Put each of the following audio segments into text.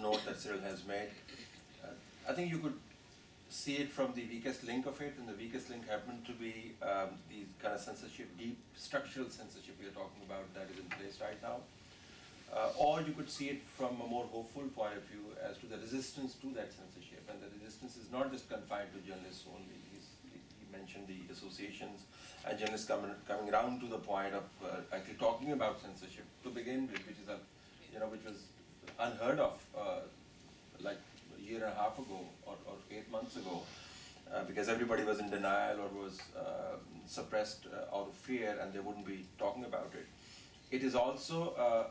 note that Cyril has made. I think you could see it from the weakest link of it, and the weakest link happened to be the kind of censorship, deep structural censorship we are talking about that is in place right now. Or you could see it from a more hopeful point of view as to the resistance to that censorship, and the resistance is not just confined to journalists only. He mentioned the associations and journalists coming around to the point of actually talking about censorship to begin with, which is which was unheard of like a year and a half ago or 8 months ago, because everybody was in denial or was suppressed out of fear, and they wouldn't be talking about it. It is also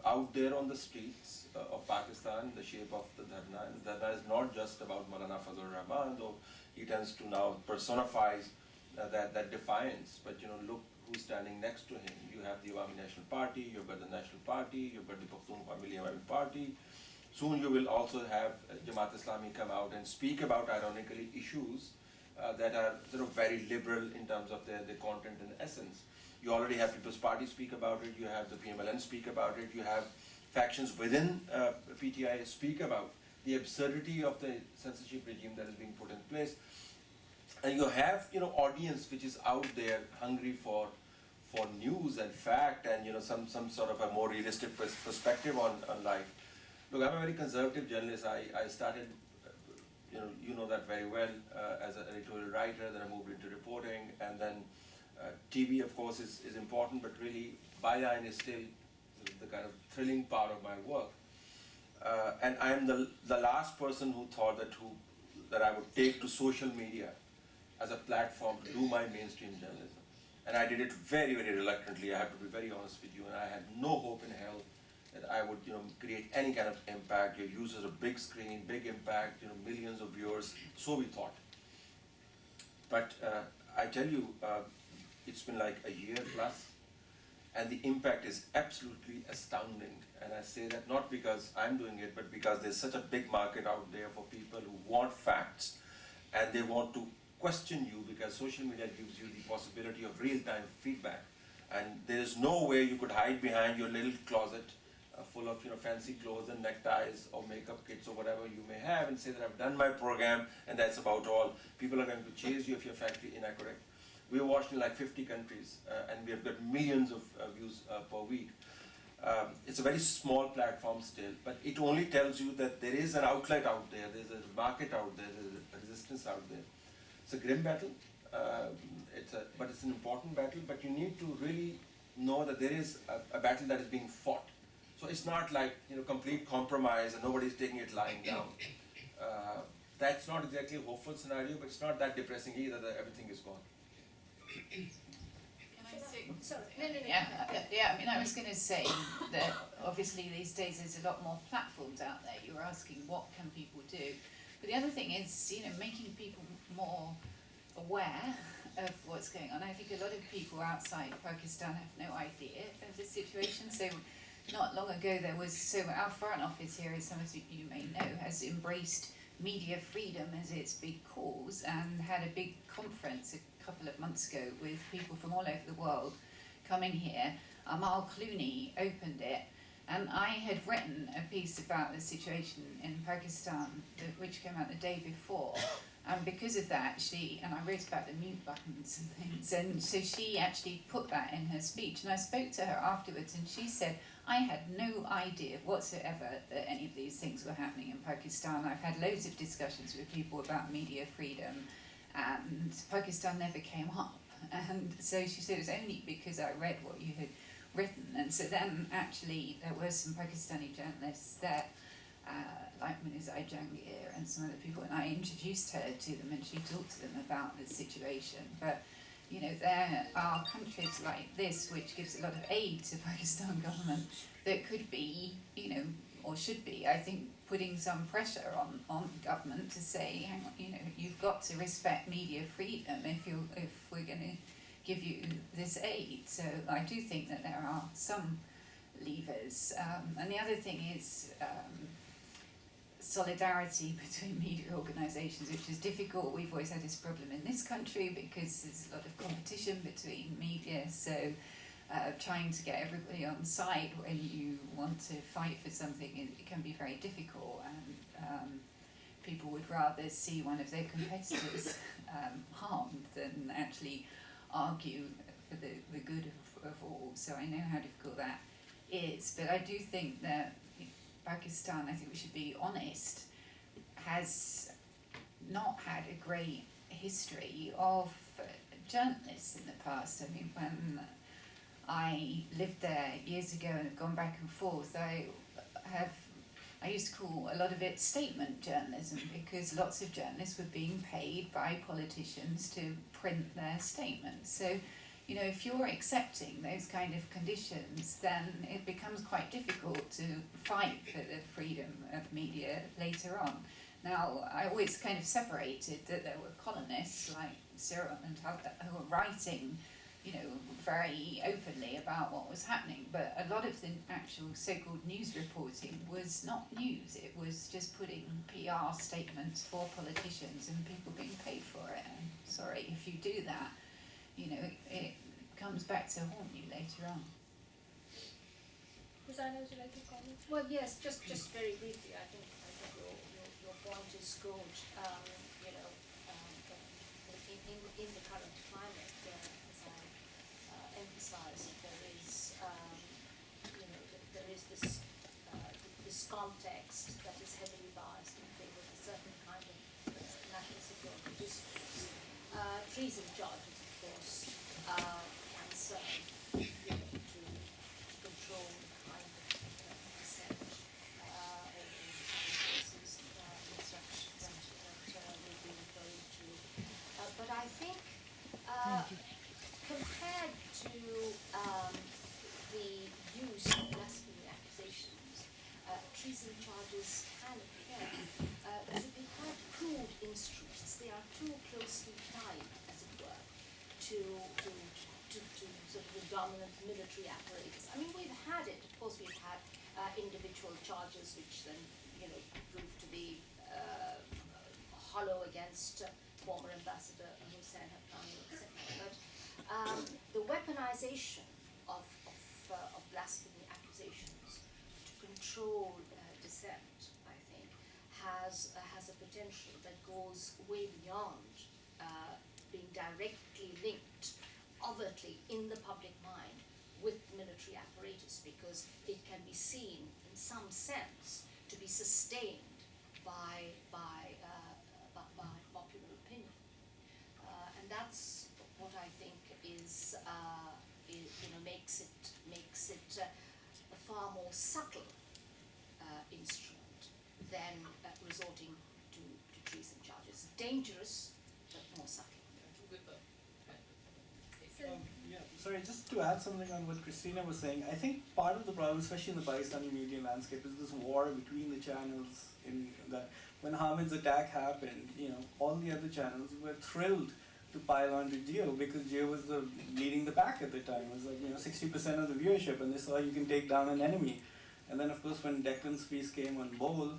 out there on the streets of Pakistan in the shape of the dharna. And the dharna is not just about Maulana Fazlur Rahman, though he tends to now personify that defiance. But look who's standing next to him. You have the Awami National Party, you've got the National Party, you've got the Pakhtunkhwa Milli Awami Party. Soon you will also have Jamaat Islami come out and speak about, ironically, issues that are very liberal in terms of their content and essence. You already have People's Party speak about it, you have the PMLN speak about it, you have factions within PTI speak about the absurdity of the censorship regime that is being put in place. And you have audience which is out there hungry for news and fact and some sort of a more realistic perspective on life. Look, I'm a very conservative journalist. I started, you know that very well, as an editorial writer, then I moved into reporting, and then TV, of course, is important, but really byline is still the kind of thrilling part of my work. And I'm the last person who thought that I would take to social media as a platform to do my mainstream journalism. And I did it very, very reluctantly, I have to be very honest with you, and I had no hope in hell that I would create any kind of impact. Your users, a big screen, big impact, millions of viewers, so we thought. But I tell you, it's been like a year plus, and the impact is absolutely astounding. And I say that not because I'm doing it, but because there's such a big market out there for people who want facts, and they want to question you, because social media gives you the possibility of real-time feedback. And there is no way you could hide behind your little closet full of fancy clothes and neckties or makeup kits or whatever you may have and say that I've done my program and that's about all. People are going to chase you if you're factually inaccurate. We're watched in like 50 countries and we have got millions of views per week. It's a very small platform still, but it only tells you that there is an outlet out there, there's a market out there, there's a resistance out there. It's a grim battle, but it's an important battle, but you need to really know that there is a battle that is being fought. So it's not like complete compromise and nobody's taking it lying down. That's not exactly a hopeful scenario, but it's not that depressing either that everything is gone. Can I say? Sorry. No. Yeah, I mean, I was going to say that obviously these days there's a lot more platforms out there. You were asking what can people do, but the other thing is making people more aware of what's going on. I think a lot of people outside Pakistan have no idea of the situation. So not long ago our Foreign Office here, as some of you may know, has embraced media freedom as its big cause and had a big conference a couple of months ago with people from all over the world coming here. Amal Clooney opened it, and I had written a piece about the situation in Pakistan which came out the day before, and because of that and I wrote about the mute buttons and things, and so she actually put that in her speech, and I spoke to her afterwards and she said, I had no idea whatsoever that any of these things were happening in Pakistan. I've had loads of discussions with people about media freedom and Pakistan never came up. And so she said it was only because I read what you had written. And so then actually there were some Pakistani journalists that like Munizai Jangir and some other people, and I introduced her to them and she talked to them about the situation. But there are countries like this which gives a lot of aid to Pakistan government that could be, or should be, I think, putting some pressure on government to say, hang on, you've got to respect media freedom if we're going to give you this aid. So I do think that there are some levers. And the other thing is solidarity between media organisations, which is difficult. We've always had this problem in this country because there's a lot of competition between media. So trying to get everybody on side when you want to fight for something, it can be very difficult, and people would rather see one of their competitors harmed than actually argue for the good of all. So I know how difficult that is, but I do think that Pakistan, I think we should be honest, has not had a great history of journalists in the past. I mean, when I lived there years ago and have gone back and forth, I used to call a lot of it statement journalism, because lots of journalists were being paid by politicians to print their statements. So, you know, if you're accepting those kind of conditions, then it becomes quite difficult to fight for the freedom of media later on. Now, I always kind of separated that there were columnists like Cyril and Talat who were writing, you know, very openly about what was happening, but a lot of the actual so-called news reporting was not news. It was just putting PR statements for politicians and people being paid for it. And sorry, if you do that, you know, it comes back to haunt you later on. Farzana, would you like to comment? Well, yes, just very briefly, I think your point is good. You know, in the current climate, as I emphasised, there is you know, there is this context that is heavily biased in favour of a certain kind of national security discourse. Treason charges, of course, can serve, you know, to control the kind of dissent or cases such that we've been referring to. But I think compared to the use of blasphemy accusations, treason charges can appear to be quite crude instruments. They are too closely tied, as it were, to sort of the dominant military apparatus. I mean, we've had it. Of course, we've had individual charges which then, you know, proved to be hollow against former Ambassador Hussain, etc. But the weaponization of blasphemy accusations to control dissent, I think, has a potential that goes way beyond being directly linked, overtly in the public mind with military apparatus, because it can be seen in some sense to be sustained by popular opinion, and that's what I think is you know, makes it a far more subtle instrument than resorting to treason charges. Dangerous, but more subtle. Yeah, sorry, just to add something on what Christina was saying, I think part of the problem, especially in the Pakistani media landscape, is this war between the channels. In that, when Hamid's attack happened, you know, all the other channels were thrilled to pile on to Jio, because Jio was leading the pack at the time. It was like, you know, 60% of the viewership, and they saw you can take down an enemy. And then, of course, when Declan's piece came on Bowl,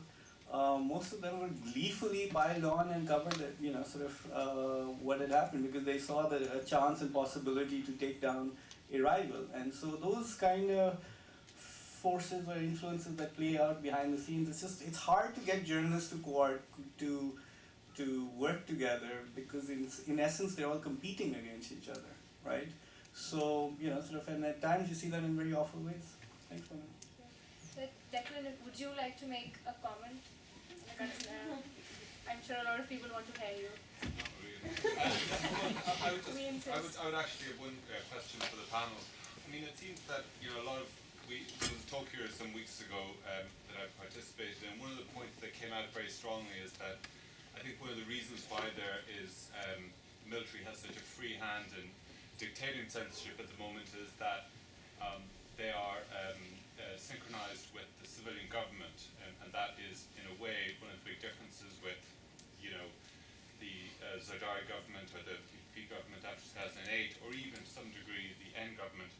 most of them were gleefully piled on and covered, you know, sort of what had happened, because they saw a chance and possibility to take down a rival. And so those kind of forces or influences that play out behind the scenes, it's hard to get journalists to work together, because in essence they're all competing against each other, right? So, you know, sort of, and at times you see that in very awful ways. Thanks for that. Declan, would you like to make a comment? I'm sure a lot of people want to hear you. Not really. I would actually have one question for the panel. I mean, it seems that, you know, there was a talk here some weeks ago that I participated in. One of the points that came out very strongly is that I think one of the reasons why there is the military has such a free hand in dictating censorship at the moment is that they are synchronized with the civilian government, and that is, in a way, one of the big differences with, you know, the Zardari government or the PPP government after 2008, or even to some degree the N government.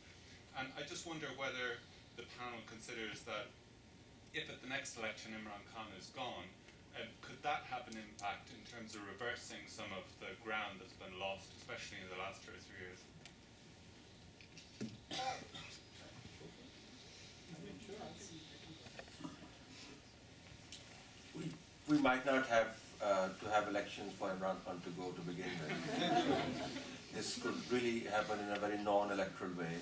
And I just wonder whether the panel considers that if at the next election Imran Khan is gone, could that have an impact in terms of reversing some of the ground that's been lost, especially in the last 2 or 3 years? We might not have to have elections for Imran Khan to go to begin with. This could really happen in a very non-electoral way.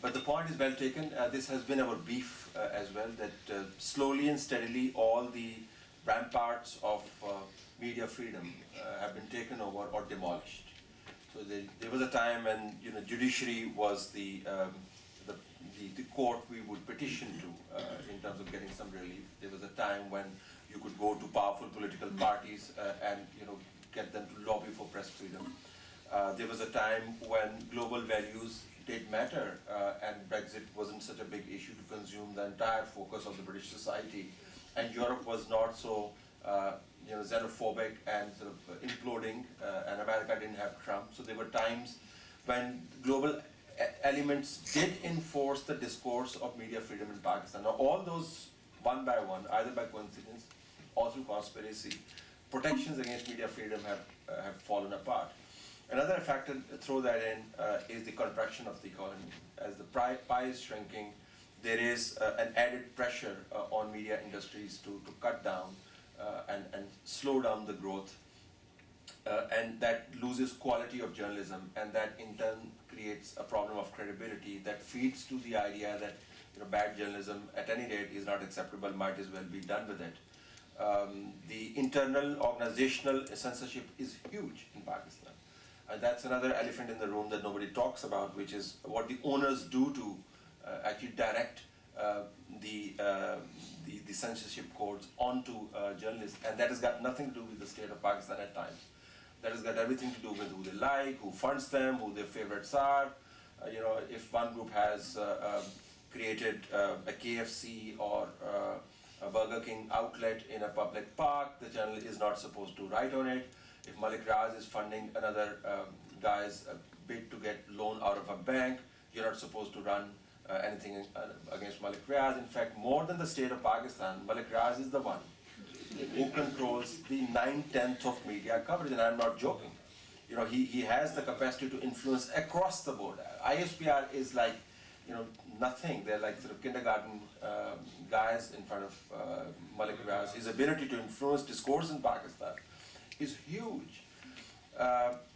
But the point is well taken. This has been our beef as well, that slowly and steadily all the ramparts of media freedom have been taken over or demolished. So there was a time when judiciary was the court we would petition to in terms of getting some relief. There was a time when you could go to powerful political parties and get them to lobby for press freedom. There was a time when global values did matter and Brexit wasn't such a big issue to consume the entire focus of the British society, and Europe was not so xenophobic and sort of imploding, and America didn't have Trump. So there were times when global elements did enforce the discourse of media freedom in Pakistan. Now all those, one by one, either by coincidence or through conspiracy, protections against media freedom have fallen apart. Another factor, throw that in, is the contraction of the economy. As the pie is shrinking, there is an added pressure on media industries to cut down and slow down the growth, and that loses quality of journalism, and that in turn creates a problem of credibility that feeds to the idea that bad journalism at any rate is not acceptable, might as well be done with it. The internal organizational censorship is huge in Pakistan. And that's another elephant in the room that nobody talks about, which is what the owners do to actually direct the censorship codes onto journalists, and that has got nothing to do with the state of Pakistan at times. That has got everything to do with who they like, who funds them, who their favorites are. If one group has created a KFC or a Burger King outlet in a public park, the channel is not supposed to write on it. If Malik Raz is funding another guy's bid to get loan out of a bank, you're not supposed to run anything against Malik Raz. In fact, more than the state of Pakistan, Malik Raz is the one who controls the 9/10 of media coverage, and I'm not joking. He has the capacity to influence across the board. ISPR is like, nothing. They're like sort of kindergarten guys in front of Malik Raz. His ability to influence discourse in Pakistan is huge.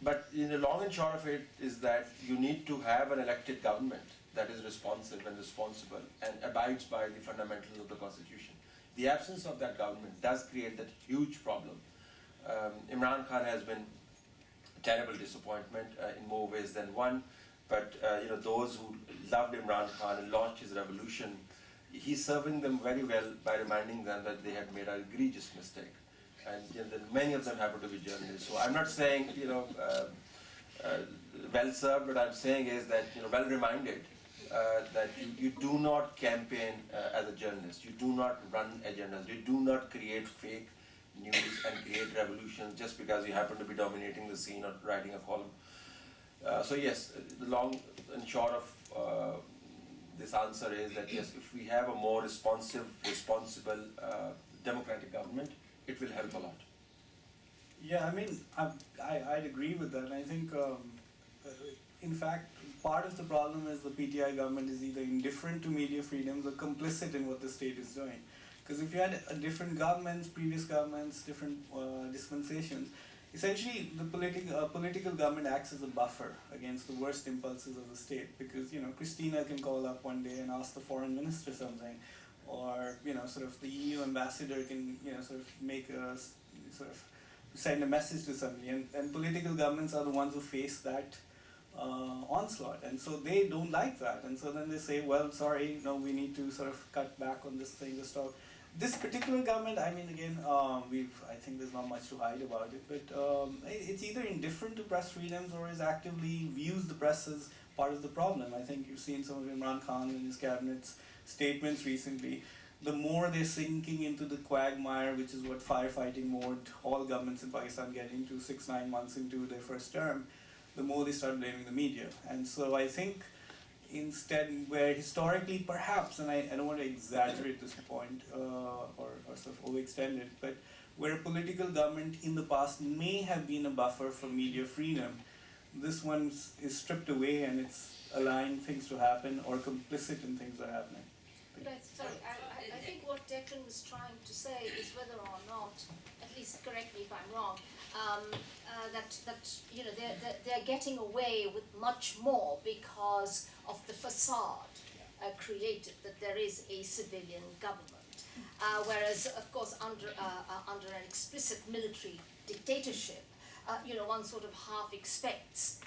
But the long and short of it is that you need to have an elected government that is responsive and responsible and abides by the fundamentals of the Constitution. The absence of that government does create that huge problem. Imran Khan has been a terrible disappointment in more ways than one, but those who loved Imran Khan and launched his revolution, he's serving them very well by reminding them that they had made an egregious mistake. And that many of them happen to be journalists. So I'm not saying, well served, what I'm saying is that, well reminded that you do not campaign as a journalist. You do not run agendas. You do not create fake news and create revolutions just because you happen to be dominating the scene or writing a column. So yes, the long and short of this answer is that yes, if we have a more responsive, responsible, democratic government, it will help a lot. Yeah, I mean, I'd agree with that. I think, in fact, part of the problem is the PTI government is either indifferent to media freedoms or complicit in what the state is doing. Because if you had different governments, previous governments, different dispensations, essentially the political government acts as a buffer against the worst impulses of the state. Because, Christina can call up one day and ask the foreign minister something, or sort of the EU ambassador can sort of make a sort of send a message to somebody, and political governments are the ones who face that onslaught, and so they don't like that, and so then they say, well, sorry, we need to sort of cut back on this thing, to stop. This particular government, I mean, again, I think there's not much to hide about it, but it's either indifferent to press freedoms or is actively views the press as part of the problem. I think you've seen some of Imran Khan and his cabinet's statements recently. The more they're sinking into the quagmire, which is what firefighting mode all governments in Pakistan get into 6-9 months into their first term, the more they start blaming the media. And so I think instead, where historically perhaps, and I don't want to exaggerate this point or sort of overextend it, but where a political government in the past may have been a buffer for media freedom, this one is stripped away and it's allowing things to happen or complicit in things that are happening. But I think what Declan was trying to say is whether or not, at least correct me if I'm wrong, that you know they're getting away with much more because of the facade created that there is a civilian government, whereas of course under an explicit military dictatorship, you know, one sort of half expects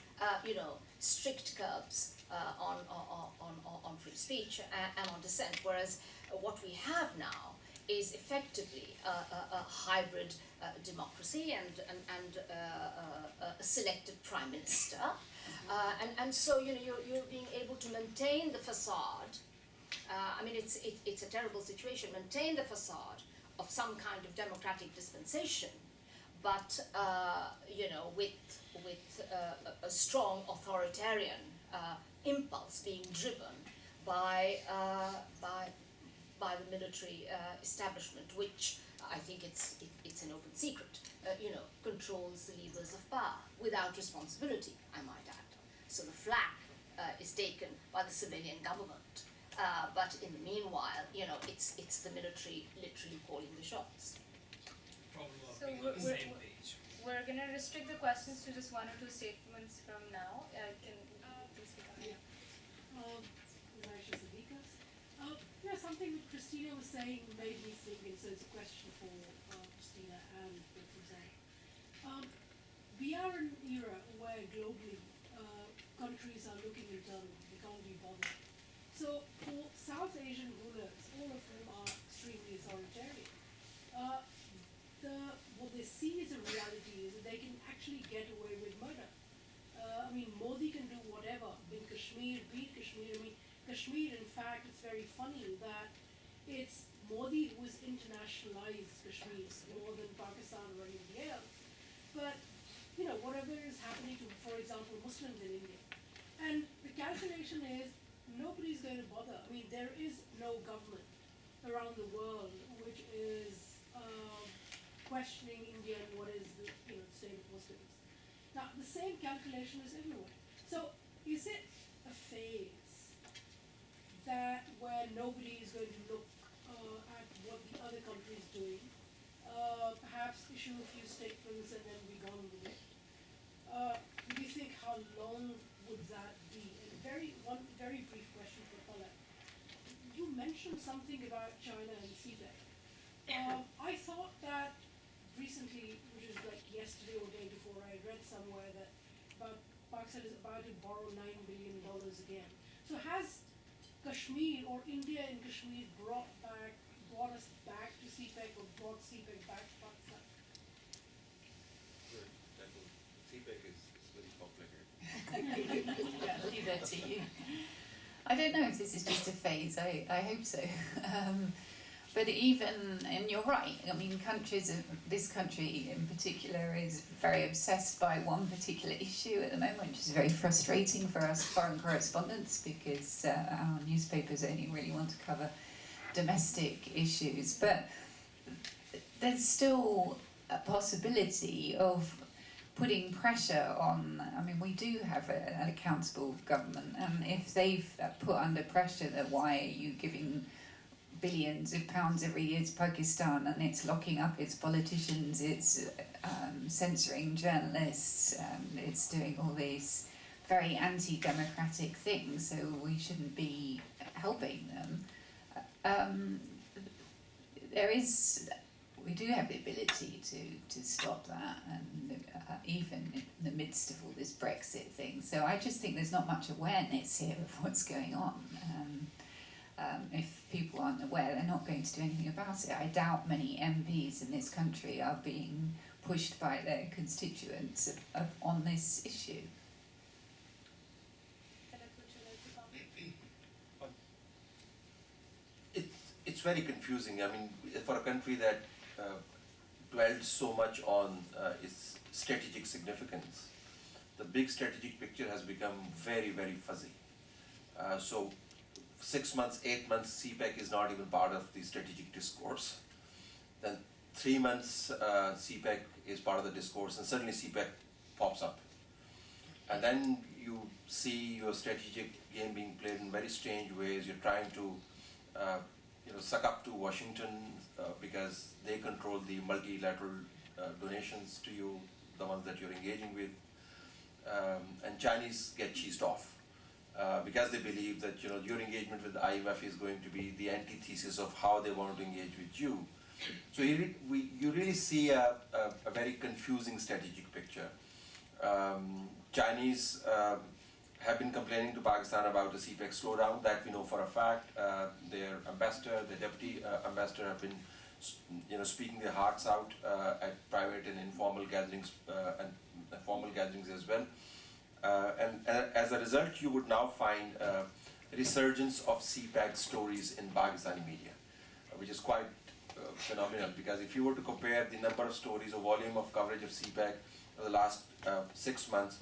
you know, strict curbs on free speech and on dissent, whereas what we have now is effectively a hybrid democracy and a selected prime minister, and so you know you're being able to maintain the facade. I mean it's a terrible situation. Maintain the facade of some kind of democratic dispensation, but you know with a strong authoritarian impulse being driven by the military establishment, which I think it's an open secret, you know, controls the levers of power without responsibility, I might add. So the flak is taken by the civilian government, but in the meanwhile, you know, it's the military literally calling the shots. So we're going to restrict the questions to just 1 or 2 statements from now. Can please speak on that? Something that Christina was saying made me think, and so it's a question for Christina and for Farzana. We are in an era where globally countries are looking internal, they can't be bothered. So for South Asian rulers, all of whom are extremely authoritarian, what they see as a reality is that they can actually get away with murder. I mean, Modi can do whatever, be Kashmir, I mean, Kashmir, in fact, it's very funny that it's Modi who has internationalized Kashmir more than Pakistan or anybody else. But, you know, whatever is happening to, for example, Muslims in India. And the calculation is nobody's going to bother. I mean, there is no government around the world which is questioning India and what is the state of Muslims. Now, the same calculation is everywhere. So, is it a phase that where nobody is going to look at what the other country is doing, perhaps issue a few statements and then be gone with it? Do you think how long would that be? And one very brief question for Talat. You mentioned something about China and CPEC. I thought that recently, which is like yesterday or the day before, I read somewhere that Pakistan is about to borrow $9 billion again. So has Kashmir or India and Kashmir brought us back to CPEC or brought CPEC back to Pakistan? CPEC is very complicated. Yeah, I'll leave that to you. I don't know if this is just a phase. I hope so. But even, and you're right, I mean, this country in particular is very obsessed by one particular issue at the moment, which is very frustrating for us foreign correspondents because our newspapers only really want to cover domestic issues. But there's still a possibility of putting pressure on, I mean, we do have an accountable government, and if they've put under pressure that why are you giving billions of pounds every year to Pakistan and it's locking up its politicians, it's censoring journalists, it's doing all these very anti-democratic things, so we shouldn't be helping them. We do have the ability to stop that, and even in the midst of all this Brexit thing. So I just think there's not much awareness here of what's going on. If people aren't aware, they're not going to do anything about it. I doubt many MPs in this country are being pushed by their constituents on this issue. It's very confusing. I mean, for a country that dwelled so much on its strategic significance, the big strategic picture has become very, very fuzzy. So 6 months, 8 months, CPEC is not even part of the strategic discourse. Then 3 months, CPEC is part of the discourse, and suddenly CPEC pops up. And then you see your strategic game being played in very strange ways. You're trying to suck up to Washington because they control the multilateral donations to you, the ones that you're engaging with. And Chinese get cheesed off because they believe that your engagement with the IMF is going to be the antithesis of how they want to engage with you. So you really see a very confusing strategic picture. Chinese have been complaining to Pakistan about the CPEC slowdown, that we know for a fact. Their ambassador, their deputy ambassador have been speaking their hearts out at private and informal gatherings and formal gatherings as well. And as a result, you would now find a resurgence of CPEC stories in Pakistani media, which is quite phenomenal, because if you were to compare the number of stories or volume of coverage of CPEC for the last 6 months,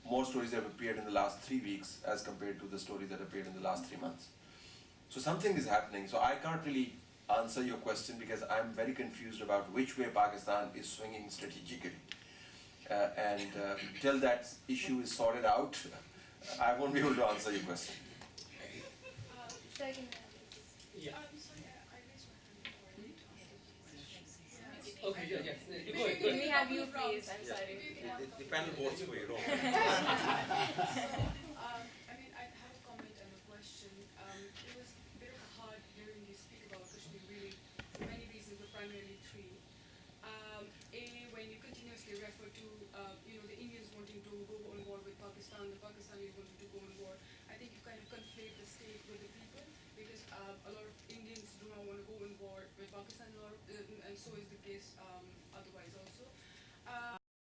more stories have appeared in the last 3 weeks as compared to the stories that appeared in the last 3 months. So something is happening. So I can't really answer your question because I'm very confused about which way Pakistan is swinging strategically. Till that issue is sorted out, I won't be able to answer your question. Second. Yeah. Sorry, I raised my hand before. I need to ask a question. Okay, yeah. You go ahead. Can we have you please? I'm sorry. The panel votes for you, don't I mean, I have a comment and a question. It was a bit of a hard hearing you speak about Kashmir, really, for many reasons, but primarily 3. When you continuously refer to, the Indians wanting to go on war with Pakistan, the Pakistanis wanting to go on war, I think you kind of conflate the state with the people, because a lot of Indians do not want to go on war with Pakistan, and so is the case